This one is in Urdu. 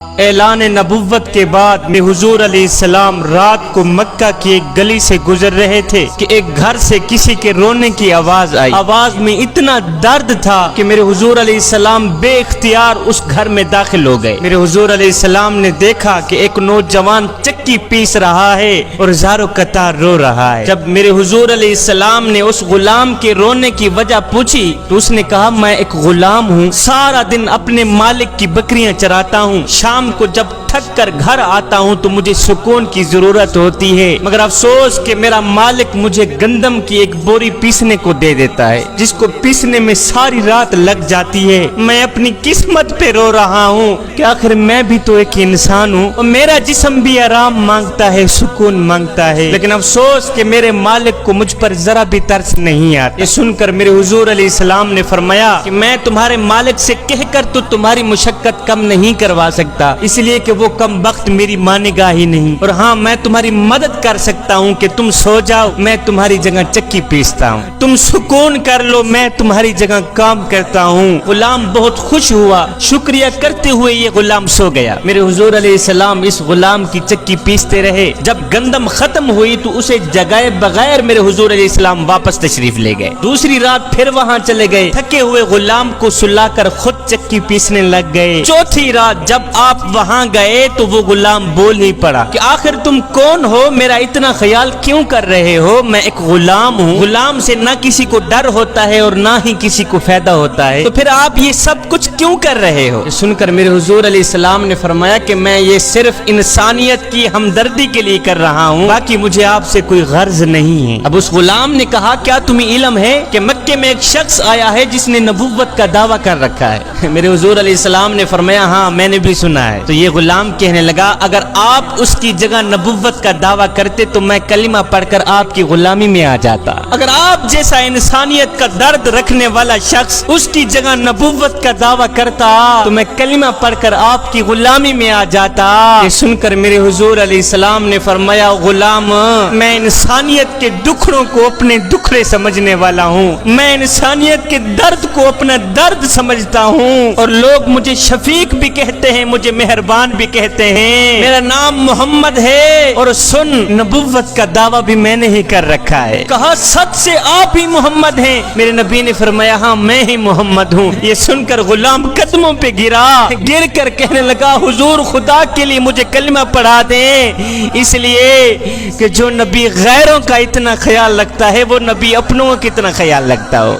اعلان نبوت کے بعد میں حضور علیہ السلام رات کو مکہ کی ایک گلی سے گزر رہے تھے کہ ایک گھر سے کسی کے رونے کی آواز آئی۔ آواز میں اتنا درد تھا کہ میرے حضور علیہ السلام بے اختیار اس گھر میں داخل ہو گئے۔ میرے حضور علیہ السلام نے دیکھا کہ ایک نوجوان چکی پیس رہا ہے اور زارو قطار رو رہا ہے۔ جب میرے حضور علیہ السلام نے اس غلام کے رونے کی وجہ پوچھی تو اس نے کہا میں ایک غلام ہوں، سارا دن اپنے مالک کی بکریاں چراتا ہوں، شام کو جب تھک کر گھر آتا ہوں تو مجھے سکون کی ضرورت ہوتی ہے، مگر افسوس کہ میرا مالک مجھے گندم کی ایک بوری پیسنے کو دے دیتا ہے جس کو پیسنے میں ساری رات لگ جاتی ہے۔ میں اپنی قسمت پہ رو رہا ہوں کہ آخر میں بھی تو ایک انسان ہوں اور میرا جسم بھی آرام مانگتا ہے، سکون مانگتا ہے، لیکن افسوس کہ میرے مالک کو مجھ پر ذرا بھی ترس نہیں آتا۔ یہ سن کر میرے حضور علیہ السلام نے فرمایا کہ میں تمہارے مالک سے کہہ کر تو تمہاری مشقت کم نہیں کروا سکتا، اس لیے کہ وہ کم وقت میری مانے گا ہی نہیں، اور ہاں میں تمہاری مدد کر سکتا ہوں کہ تم سو جاؤ، میں تمہاری جگہ چکی پیستا ہوں، تم سکون کر لو، میں تمہاری جگہ کام کرتا ہوں۔ غلام بہت خوش ہوا، شکریہ کرتے ہوئے یہ غلام سو گیا۔ میرے حضور علیہ السلام اس غلام کی چکی پیستے رہے، جب گندم ختم ہوئی تو اسے جگائے بغیر میرے حضور علیہ السلام واپس تشریف لے گئے۔ دوسری رات پھر وہاں چلے گئے، تھکے ہوئے غلام کو سلا کر خود چکی پیسنے لگ گئے۔ چوتھی رات جب آپ وہاں گئے تو وہ غلام بول ہی پڑا کہ آخر تم کون ہو، میرا اتنا خیال کیوں کر رہے ہو؟ میں ایک غلام ہوں، غلام سے نہ کسی کو ڈر ہوتا ہے اور نہ ہی کسی کو فائدہ ہوتا ہے، تو پھر آپ یہ سب کچھ کیوں کر رہے ہو؟ سن کر میرے حضور علیہ السلام نے فرمایا کہ میں یہ صرف انسانیت کی ہمدردی کے لیے کر رہا ہوں، باقی مجھے آپ سے کوئی غرض نہیں ہے۔ اب اس غلام نے کہا کیا تمہیں علم ہے کہ مکے میں ایک شخص آیا ہے جس نے نبوت کا دعویٰ کر رکھا ہے؟ میرے حضور علیہ السلام نے فرمایا ہاں میں نے بھی سنا ہے۔ تو یہ غلام کہنے لگا اگر آپ اس کی جگہ نبوت کا دعویٰ کرتے تو میں کلمہ پڑھ کر آپ کی غلامی میں آ جاتا، اگر آپ جیسا انسانیت کا درد رکھنے والا شخص اس کی جگہ نبوت کا دعویٰ کرتا تو میں کلمہ پڑھ کر آپ کی غلامی میں آ جاتا۔ یہ سن کر میرے حضور علیہ السلام نے فرمایا غلام میں انسانیت کے دکھڑوں کو اپنے دکھڑے سمجھنے والا ہوں، میں انسانیت کے درد کو اپنا درد سمجھتا ہوں، اور لوگ مجھے شفیق بھی کہتے ہیں، مجھے مہربان بھی کہتے ہیں، میرا نام محمد ہے، اور سن نبوت کا دعویٰ بھی میں نے ہی کر رکھا ہے۔ کہا سچ سے آپ ہی محمد ہیں؟ میرے نبی نے فرمایا ہاں میں ہی محمد ہوں۔ یہ سن کر غلام قدموں پہ گر کر کہنے لگا حضور خدا کے لیے مجھے کلمہ پڑھا دیں، اس لیے کہ جو نبی غیروں کا اتنا خیال رکھتا ہے وہ نبی اپنوں کا کتنا خیال رکھتا ہو۔